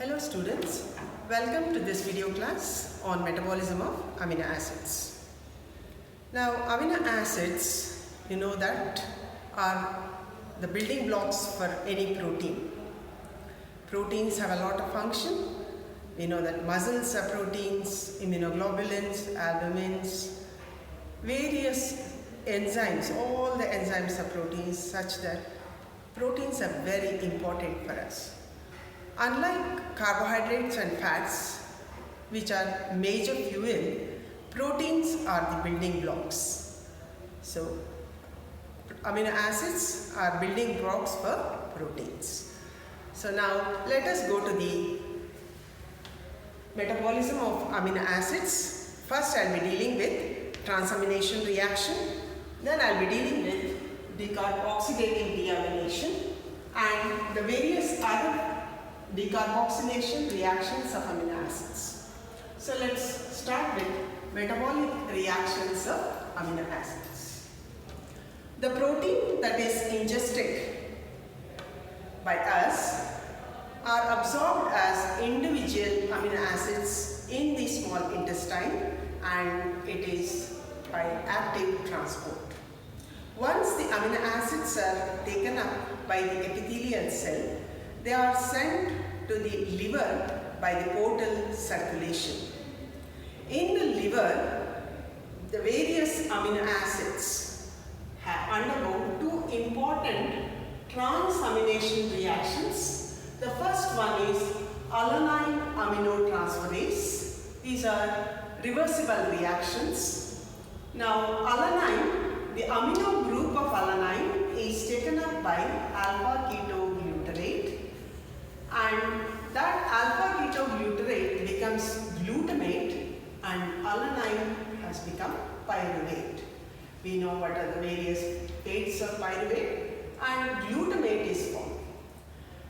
Hello students, welcome to this video class on metabolism of amino acids. Now amino acids, you know that are the building blocks for any protein. Proteins have a lot of function. We know that muscles are proteins, immunoglobulins, albumins, various enzymes, all the enzymes are proteins, such that proteins are very important for us. Unlike carbohydrates and fats, which are major fuel, proteins are the building blocks. So, amino acids are building blocks for proteins. So now let us go to the metabolism of amino acids. First I will be dealing with transamination reaction. Then I will be dealing with decarboxylating deamination and the various other decarboxylation reactions of amino acids. So let's start with metabolic reactions of amino acids. The protein that is ingested by us are absorbed as individual amino acids in the small intestine, and it is by active transport. Once the amino acids are taken up by the epithelial cell, they are sent to the liver by the portal circulation. In the liver, the various amino acids have undergone two important transamination reactions. The first one is alanine aminotransferase. These are reversible reactions. Now, alanine, the amino group of alanine is taken up by alpha ketoglutarate, and that alpha ketoglutarate becomes glutamate and alanine has become pyruvate. We know what are the various states of pyruvate, and glutamate is formed.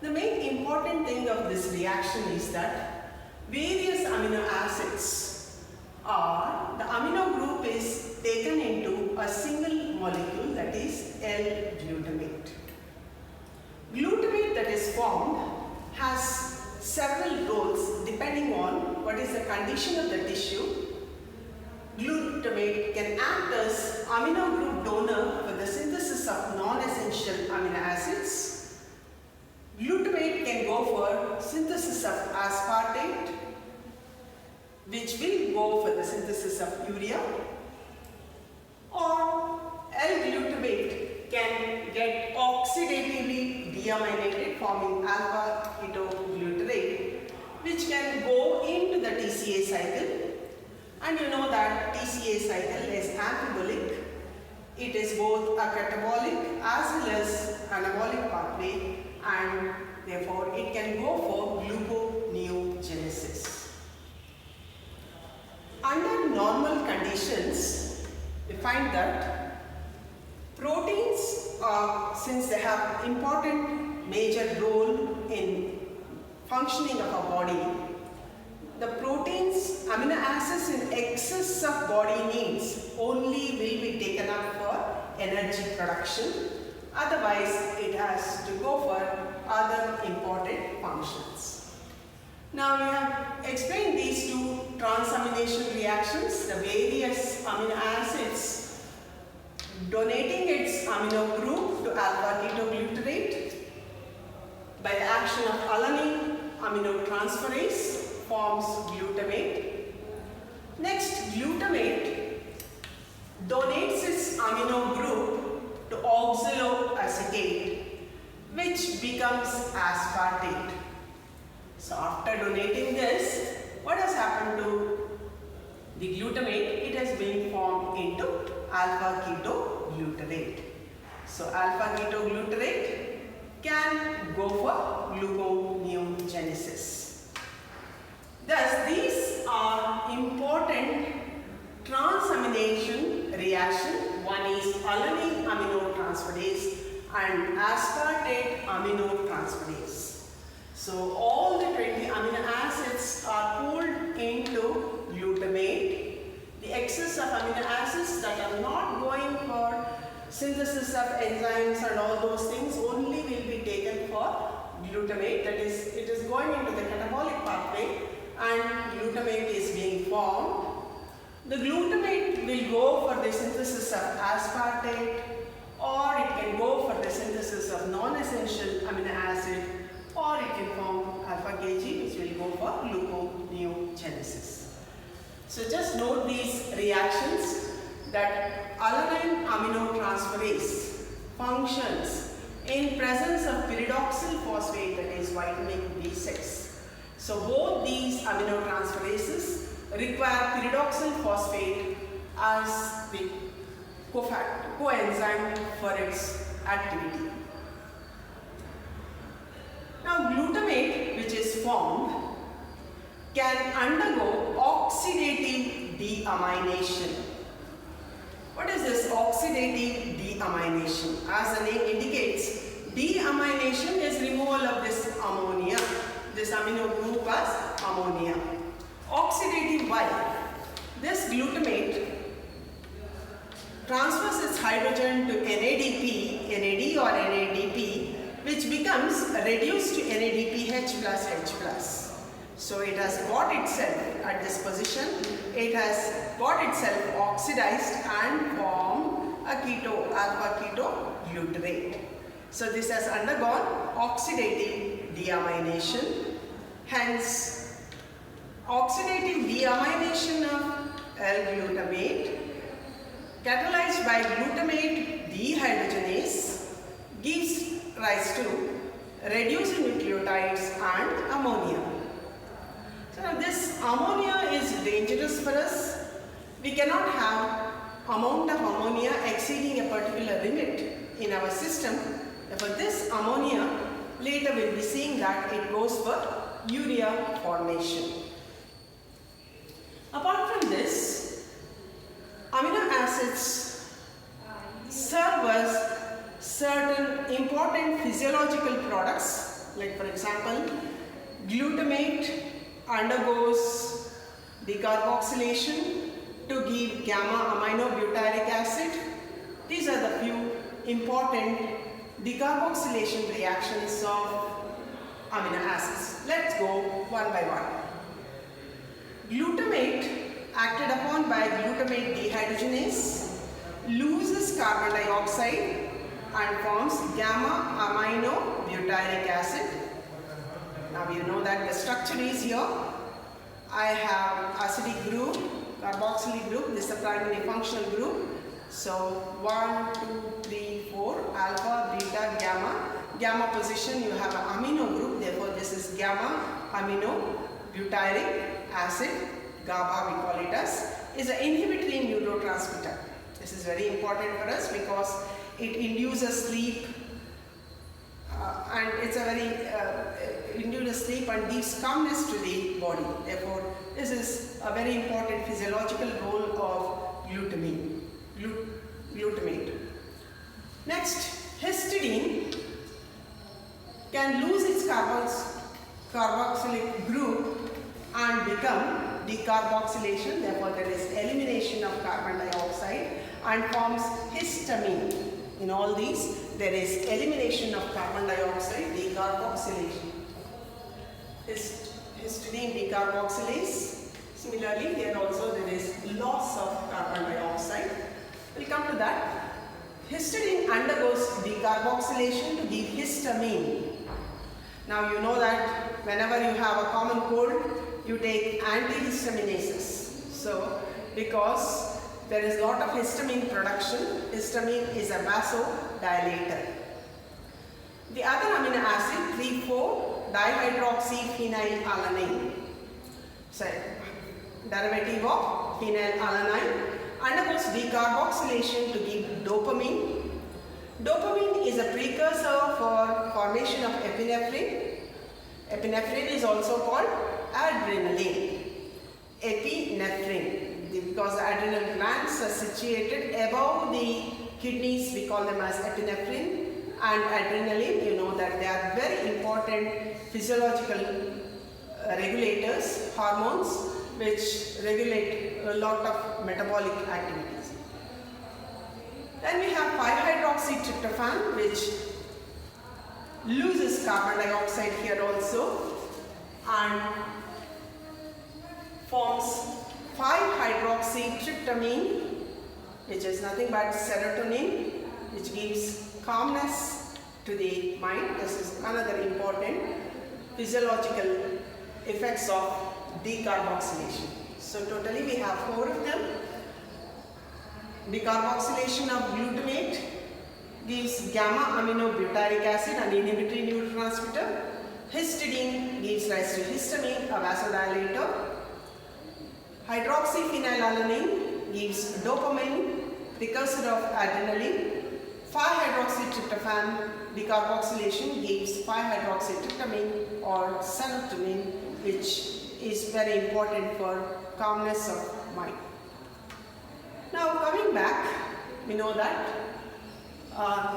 The main important thing of this reaction is that various amino acids are, the amino group is taken into a single molecule, that is L-glutamate. Glutamate that is formed has several roles depending on what is the condition of the tissue. Glutamate can act as amino group donor for the synthesis of non-essential amino acids. Glutamate can go for synthesis of aspartate, which will go for the synthesis of urea, or L-glutamate can get oxidatively deaminated, forming alpha ketoglutarate, which can go into the TCA cycle. And you know that TCA cycle is amphibolic. It is both a catabolic as well as anabolic pathway, and therefore it can go for gluconeogenesis. Under normal conditions, we find that proteins, since they have important major role in functioning of our body, the proteins, amino acids in excess of body needs only will be taken up for energy production. Otherwise, it has to go for other important functions. Now, we have explained these two transamination reactions, the various amino acids donating its amino group to alpha ketoglutarate by the action of alanine aminotransferase forms glutamate. Next, glutamate donates its amino group to oxaloacetate, which becomes aspartate. So after donating this, what has happened to the glutamate? It has been formed into alpha ketoglutarate. So alpha ketoglutarate can go for gluconeogenesis. Thus, these are important transamination reaction. One is alanine aminotransferase and aspartate aminotransferase. So all the 20 amino acids are pulled into glutamate. The excess of amino acids that are not going for synthesis of enzymes and all those things only will be taken for glutamate, that is, it is going into the catabolic glutamate is being formed, the glutamate will go for the synthesis of aspartate, or it can go for the synthesis of non-essential amino acid, or it can form alpha KG, which will go for gluconeogenesis. So just note these reactions, that alanine aminotransferase functions in presence of pyridoxal phosphate, that is vitamin B6. So both these aminotransferases require pyridoxal phosphate as the coenzyme for its activity. Now glutamate, which is formed, can undergo oxidative deamination. What is this oxidative deamination? As the name indicates, deamination is removal of this ammonia, this amino group as ammonia. Oxidative, why? This glutamate transfers its hydrogen to NADP, NAD or NADP, which becomes reduced to NADPH plus H+. So it has got itself at this position, it has got itself oxidized and formed a keto, alpha keto glutarate. So this has undergone oxidative deamination. Hence, oxidative deamination of L-glutamate catalyzed by glutamate dehydrogenase gives rise to reduced nucleotides and ammonia. So now this ammonia is dangerous for us. We cannot have amount of ammonia exceeding a particular limit in our system. Therefore this ammonia, later we will be seeing that it goes for urea formation. Apart from this, amino acids serve as certain important physiological products, like for example, glutamate undergoes decarboxylation to give gamma aminobutyric acid. These are the few important decarboxylation reactions of amino acids. Let's go one by one. Glutamate, acted upon by glutamate dehydrogenase, loses carbon dioxide and forms gamma aminobutyric acid. Now you know that the structure is here. I have acidic group, carboxylic group, this is the primary functional group. So 1, 2, 3, 4, alpha, beta, gamma. Gamma position you have an amino group, therefore this is gamma aminobutyric acid, GABA we call it as, is an inhibitory neurotransmitter. This is very important for us because it induces sleep and it's a very induces sleep and gives calmness to the body. Therefore, this is a very important physiological role of glutamate. Next, histidine can lose its carboxylic group and become decarboxylation. Therefore, there is elimination of carbon dioxide and forms histamine. In all these, there is elimination of carbon dioxide, decarboxylation. Histidine decarboxylase. Similarly, here also there is loss of carbon dioxide. We'll come to that. Histidine undergoes decarboxylation to give histamine. Now you know that whenever you have a common cold, you take antihistaminases. So, because there is a lot of histamine production, histamine is a vasodilator. The other amino acid, 3,4-dihydroxyphenylalanine, so derivative of phenylalanine, undergoes decarboxylation to give dopamine. Dopamine is a precursor for formation of epinephrine. Epinephrine is also called adrenaline. Epinephrine, because the adrenal glands are situated above the kidneys, we call them as epinephrine, and adrenaline, you know that they are very important physiological regulators, hormones, which regulate a lot of metabolic activities. Then we have 5-hydroxytryptophan, which loses carbon dioxide here also and forms hydroxytryptamine, which is nothing but serotonin, which gives calmness to the mind. This is another important physiological effects of decarboxylation. So totally we have 4 of them. Decarboxylation of glutamate gives gamma amino butyric acid, an inhibitory neurotransmitter. Histidine gives rise to histamine, a vasodilator. Hydroxyphenylalanine gives dopamine, precursor of adrenaline. 5-hydroxytryptophan decarboxylation gives 5-hydroxytryptamine or serotonin, which is very important for calmness of mind. Now coming back, we know that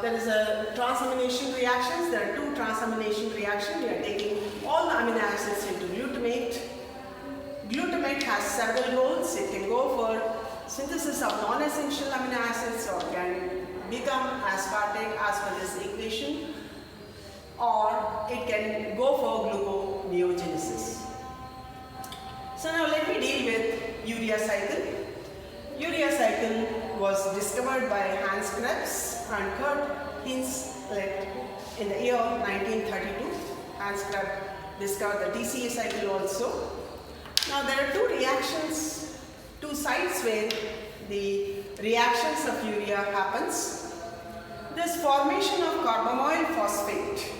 there is a transamination reactions. There are 2 transamination reactions. We are taking all the amino acids into glutamate. Glutamate has several roles. It can go for synthesis of non-essential amino acids or can become aspartate as per this equation, or it can go for gluconeogenesis. So now let me deal with urea cycle. Urea cycle was discovered by Hans Krebs and Kurt Hinslet in the year 1932. Hans Krebs discovered the TCA cycle also. Now there are 2 reactions, 2 sites where the reactions of urea happens. This formation of carbamoyl phosphate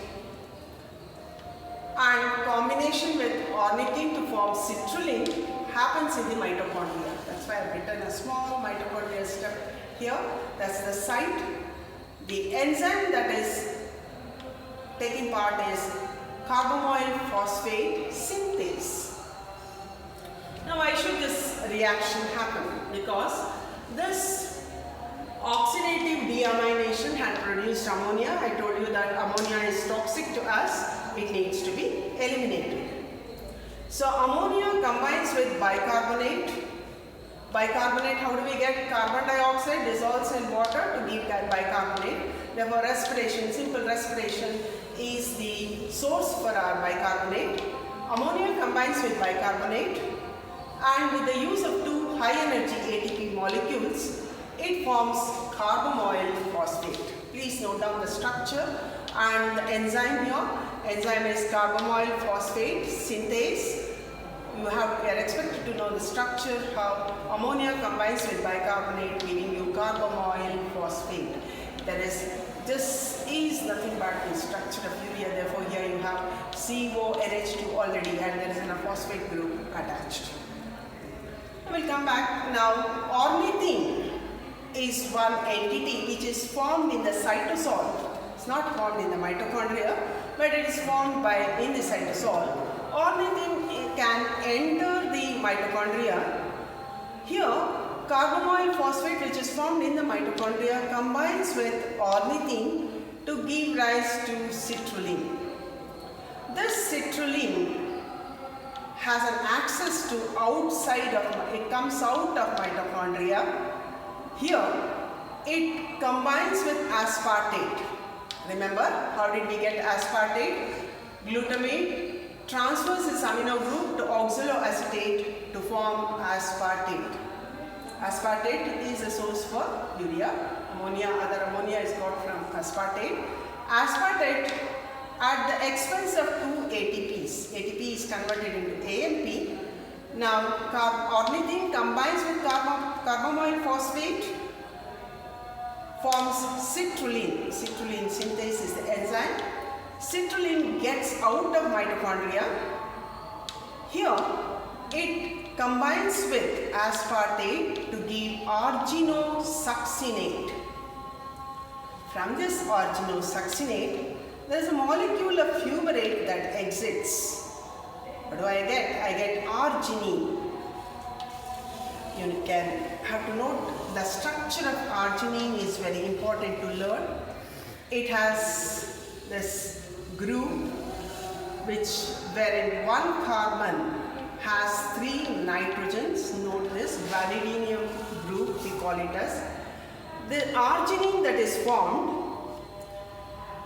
and combination with ornithine to form citrulline happens in the mitochondria. That's why I've written a small mitochondrial step here. That's the site. The enzyme that is taking part is carbamoyl phosphate synthase. Now why should this reaction happen? Because this oxidative deamination had produced ammonia. I told you that ammonia is toxic to us. It needs to be eliminated. So ammonia combines with bicarbonate. Bicarbonate, how do we get? Carbon dioxide dissolves in water to give bicarbonate. Therefore respiration, simple respiration is the source for our bicarbonate. Ammonia combines with bicarbonate, and with the use of 2 high energy ATP molecules, it forms carbamoyl phosphate. Please note down the structure and the enzyme here. Enzyme is carbamoyl phosphate synthase. You are expected to know the structure, how ammonia combines with bicarbonate, giving you carbamoyl phosphate. This is nothing but the structure of urea. Therefore here you have CONH2 already, and there is a phosphate group attached. I will come back now. Ornithine is one entity which is formed in the cytosol. It's not formed in the mitochondria, but it is formed in the cytosol. Ornithine can enter the mitochondria. Here, carbamoyl phosphate, which is formed in the mitochondria, combines with ornithine to give rise to citrulline. This citrulline has an access to outside of, it comes out of mitochondria. Here, it combines with aspartate. Remember, how did we get aspartate? Glutamate transfers its amino group to oxaloacetate to form aspartate. Aspartate is a source for urea. Other ammonia is got from aspartate. Aspartate, at the expense of 2 ATPs. ATP is converted into AMP. Now, ornithine combines with carbamoyl phosphate, forms citrulline. Citrulline synthase is the enzyme. Citrulline gets out of mitochondria. Here, it combines with aspartate to give arginosuccinate. From this arginosuccinate, there is a molecule of fumarate that exits. What do I get? I get arginine. You can have to note the structure of arginine is very important to learn. It has this group wherein 1 carbon has 3 nitrogens. Note this vanadium group, we call it as. The arginine that is formed,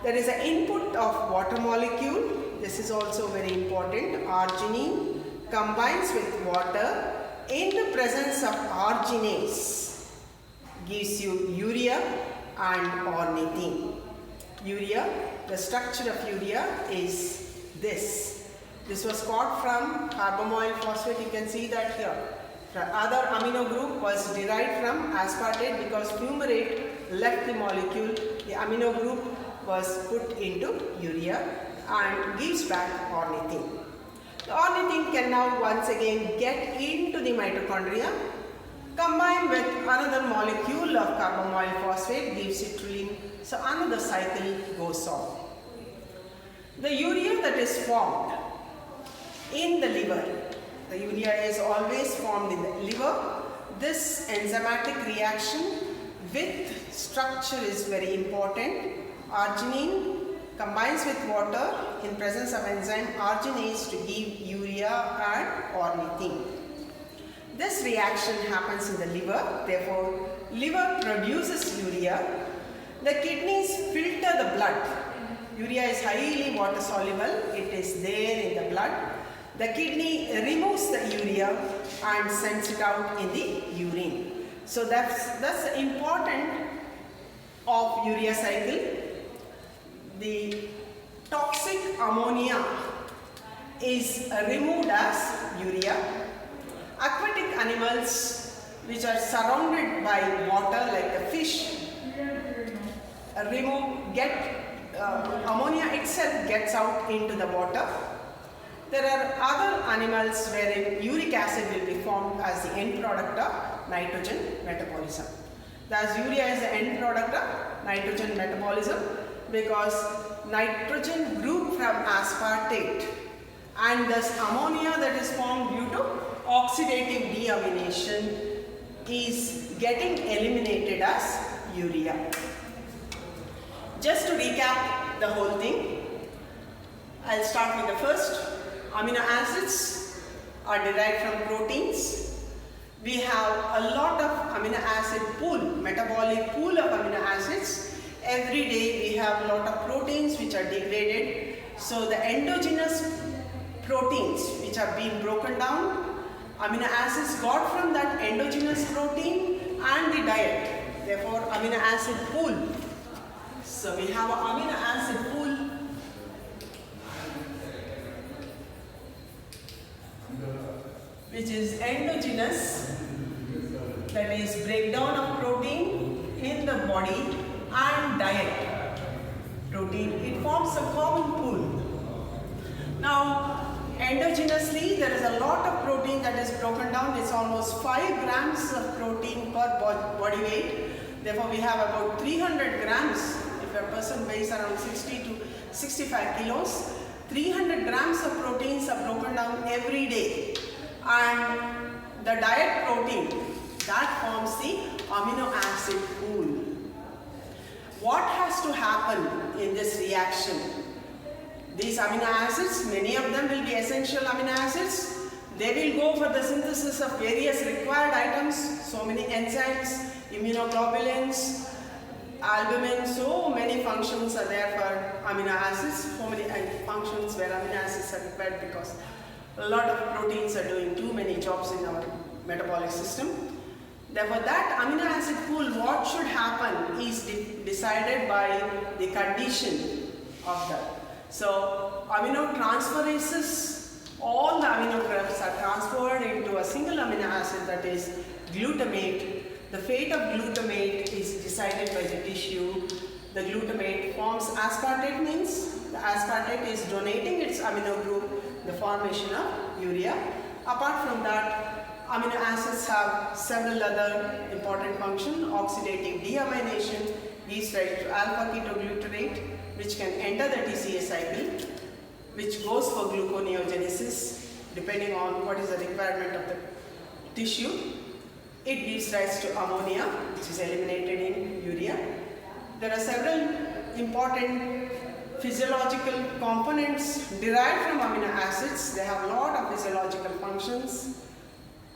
there is an input of water molecule. This is also very important. Arginine combines with water in the presence of arginase gives you urea and ornithine. Urea, the structure of urea is this. This was got from carbamoyl phosphate. You can see that here. The other amino group was derived from aspartate because fumarate left the molecule. The amino group was put into urea and gives back ornithine. The ornithine can now once again get into the mitochondria, combine with another molecule of carbamoyl phosphate, gives citrulline. So another cycle goes on. The urea that is formed in the liver, the urea is always formed in the liver. This enzymatic reaction with structure is very important. Arginine combines with water in presence of enzyme arginase to give urea and ornithine. This reaction happens in the liver, therefore liver produces urea. The kidneys filter the blood. Urea is highly water soluble, it is there in the blood. The kidney removes the urea and sends it out in the urine. So that's the important of urea cycle. The toxic ammonia is removed as urea. Aquatic animals which are surrounded by water like the fish ammonia itself gets out into the water. There are other animals wherein uric acid will be formed as the end product of nitrogen metabolism. Thus urea is the end product of nitrogen metabolism because nitrogen group from aspartate and thus ammonia that is formed due to oxidative deamination is getting eliminated as urea. Just to recap the whole thing, I'll start with the first. Amino acids are derived from proteins. We have a lot of amino acid pool, metabolic pool of amino acids. Every day we have a lot of proteins which are degraded. So the endogenous proteins which have been broken down, amino acids got from that endogenous protein and the diet. Therefore amino acid pool. So we have an amino acid pool which is endogenous, that is breakdown of protein in the body and diet protein. It forms a common pool. Now endogenously there is a lot of protein that is broken down. It's almost 5 grams of protein per body weight. Therefore we have about 300 grams. If a person weighs around 60 to 65 kilos, 300 grams of proteins are broken down every day. And the diet protein, that forms the amino acid pool. What has to happen in this reaction? These amino acids, many of them will be essential amino acids. They will go for the synthesis of various required items, so many enzymes, immunoglobulins, albumin, so many functions are there for amino acids, so many functions where amino acids are required because a lot of proteins are doing too many jobs in our metabolic system. Therefore that amino acid pool, what should happen is decided by the condition of that. So aminotransferases, all the amino groups are transferred into a single amino acid, that is glutamate. The fate of glutamate is decided by the tissue. The glutamate forms aspartate, means the aspartate is donating its amino group, the formation of urea. Apart from that, amino acids have several other important functions. Oxidative deamination gives rise to alpha ketoglutarate, which can enter the TCA cycle, which goes for gluconeogenesis depending on what is the requirement of the tissue. It gives rise to ammonia, which is eliminated in urea. There are several important physiological components derived from amino acids. They have a lot of physiological functions.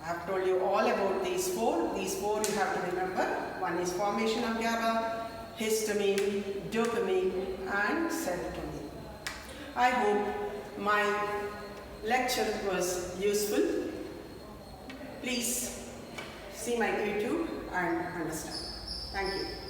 I have told you all about these four. These four you have to remember. One is formation of GABA, histamine, dopamine and serotonin. I hope my lecture was useful. please see my YouTube and understand. Thank you.